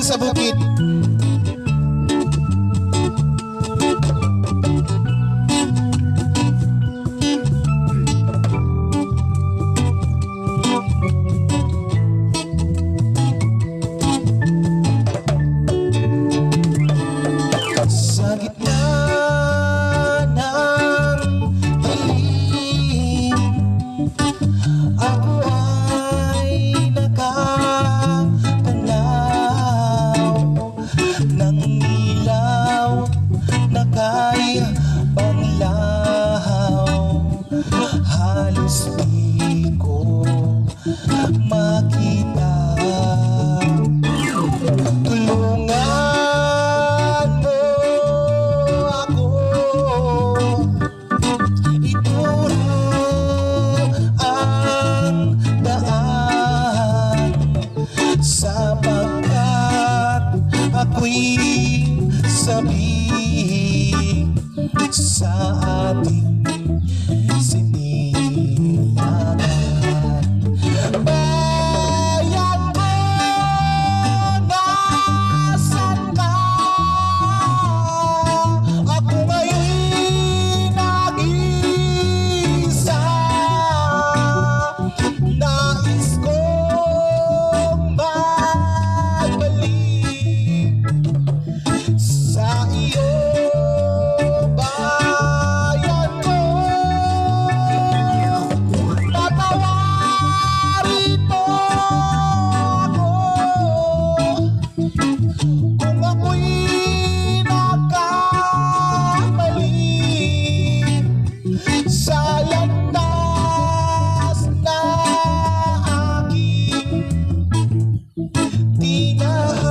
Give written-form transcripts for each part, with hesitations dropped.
sa bukid. Sa gitna ng dilim, ako ay nakatanaw ng ilaw na kay panglahaw. Halos di ko makita. Tulungan mo ako, ituro ang daan, sapagkat ako'y sabik sa ating sinilangan. Bayan ko, nasan ka? Ako ngayon'y nag-iisa. Nais kong magbalik sa iyo, bayan ko. Patawarin mo ako kung ako'y nagkamali sa landas na aking tinahan.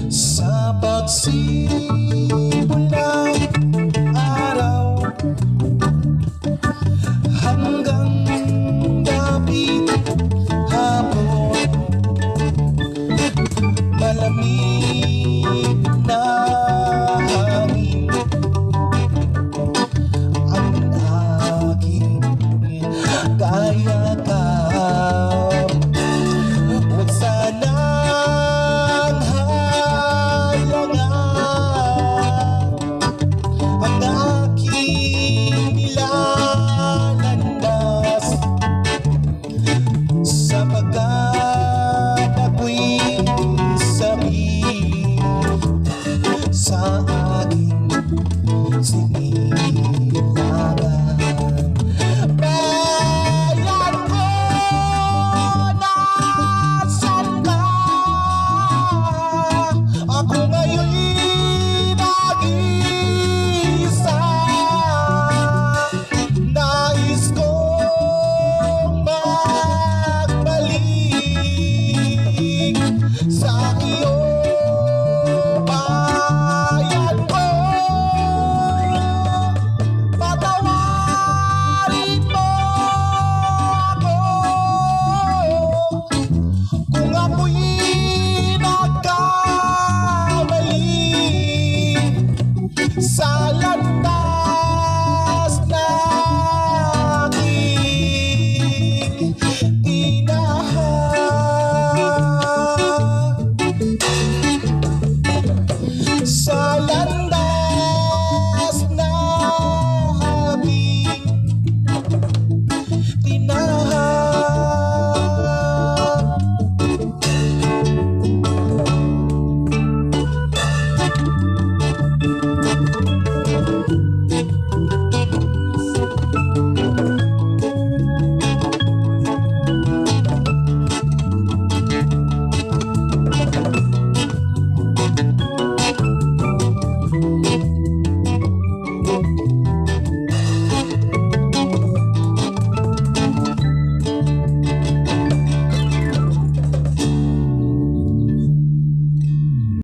Sa pagsibol ng araw hanggang dapit hapon, malamig na hangin ang aking kayakap. Huwag sanang halangan ang aking nilalandas, sapagkat ako'y sabik sa aking sinilangan. Bayan ko, nasan ka? Ako ngayon'y nag-iisa. Nais kong magbalik sa iyo, bayan ko. Patawarin mo ako kung ako'y nagkamali sa landas na aking tinahan. Sa landas na aking tinahan.